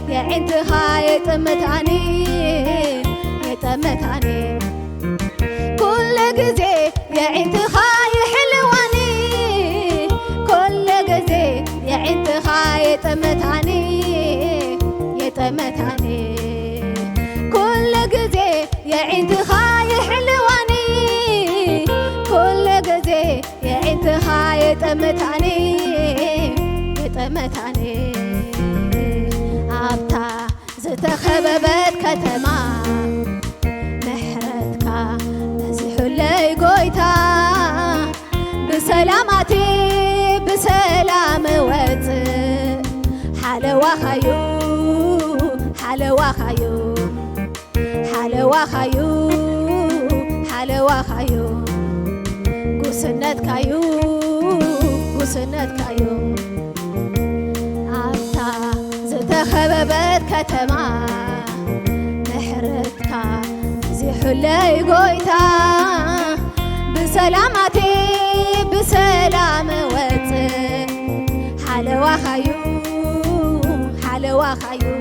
يا عند هاي طمتاني يطمتاني كل جزي يا عند هاي حلواني كل جزي يا عند هاي طمتاني يطمتاني كل جزي يا عند هاي حلواني كل جزي يا عند هاي طمتاني يطمتاني أبتا زتخببت كتما محرتك نزح لي قويتا بسلامتي بسلام وت حلوة خيو حلوة خيو حلوة خيو حلوة خيو قسنت كيو قسنت كيو أبتا زتخببت كتما محرتك زح لي قويتا بسلامتي بسلام وت حلوة خيو حلوة خيو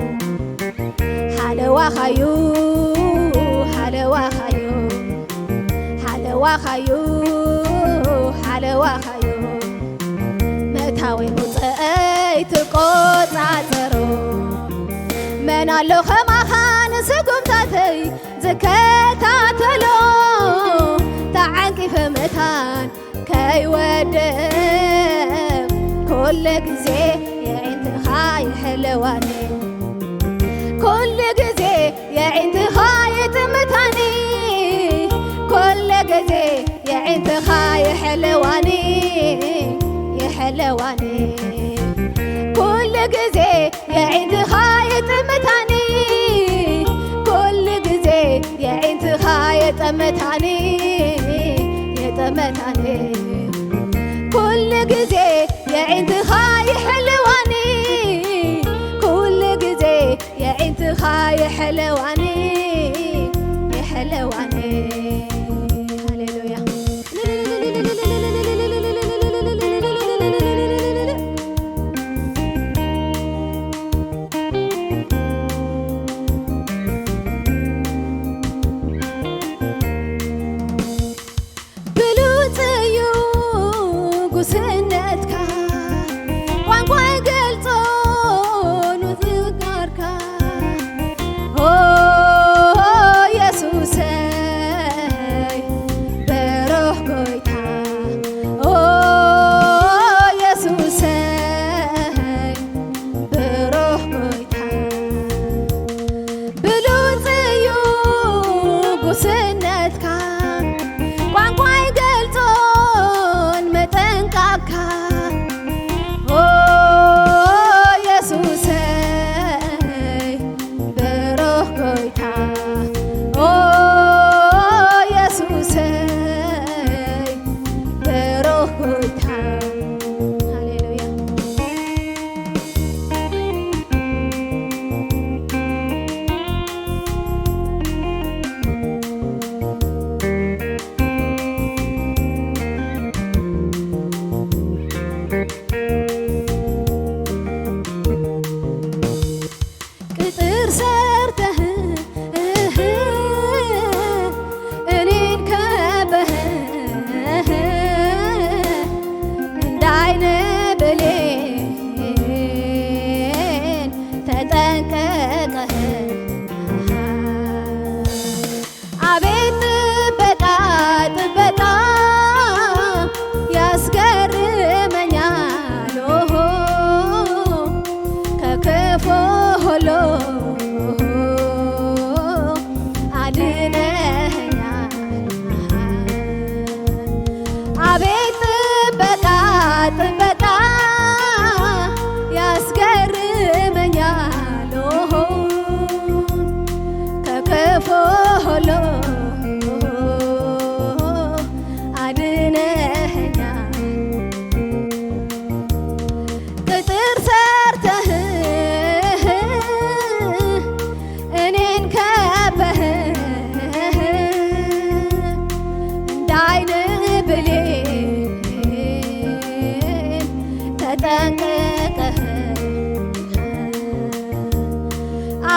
حلوة خيو حلوة خيو حلوة خيو حلوة خيو متاوي مصأي تقوطعترو من اللو خمخان سقمتاتي زكاتاتلو تعانكي فمتان كي ودم كل جزي يا عند خاي حلواني كل جزي يا عند خاي طمتاني كل جزي يا عند خاي حلواني يا حلواني كل جزي يا عند خاي طمتاني كل جزي يا عند خاي طمتاني يا طمتاني كل جزي يا عند خاي حلواني كل جزي يا عند خاي حلواني يا حلواني هللويا بلوتيو قسنتك قلتون وذكرك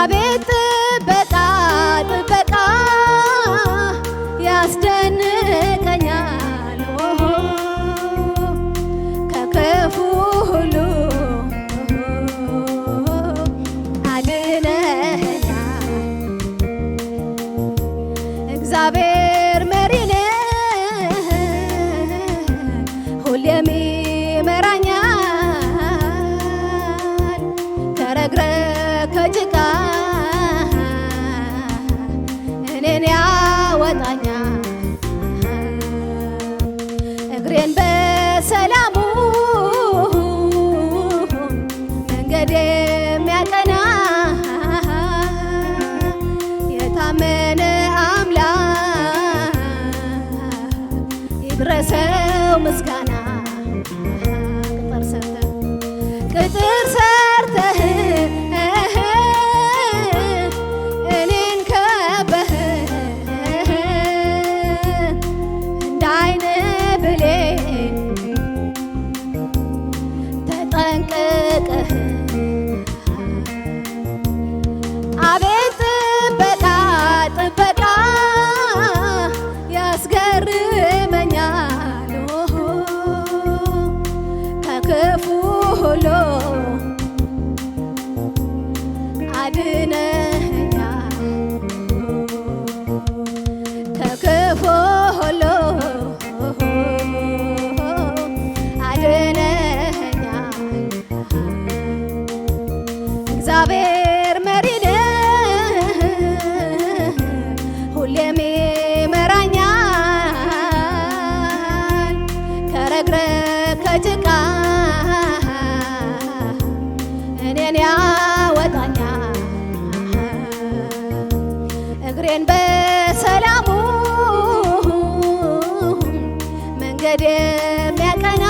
አቤት ጥበቃ ጥበቃ ያስደንቀኛል ከክፉ ሁሉ አድነኸኛል። እግዚአብሔር መሪ ነው ሁሌም ይመራኛል ከረግረግ ከጭቃ እኔን ያወጣኛል። እግሬን በሰላሙ መንገድ የሚያቀና የታመነ አምላክ ይድረሰው ምስጋና። ቅጥር ሰርተህ እኔን ከበህ እንደ ዓይን ብሌን ተጠንቅቀህ አቤት ጥበቃ ጥበቃ ያስገርመኛል ከክፉ ሁሉ አድነኸኛል ከክፉ ሁሉ አድነኸኛል። እግዚአብሔር መሪ ነው ሁሌም ይመራኛል ከረግረግ ከጭቃ እኔን ያወጣኛል። እግሬን በሰላሙ መንገድ የሚያቀና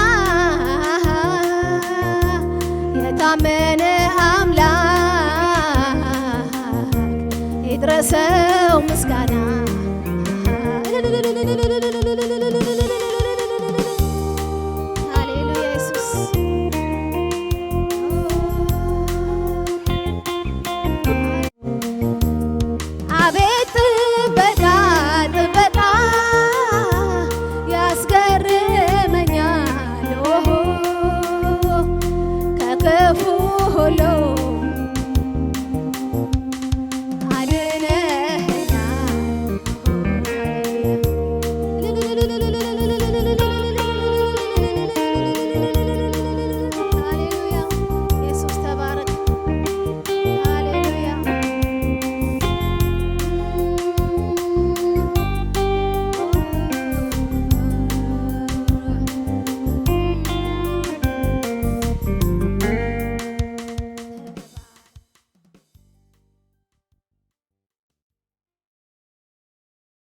የታመነ አምላክ ይድረሰው ምስጋና።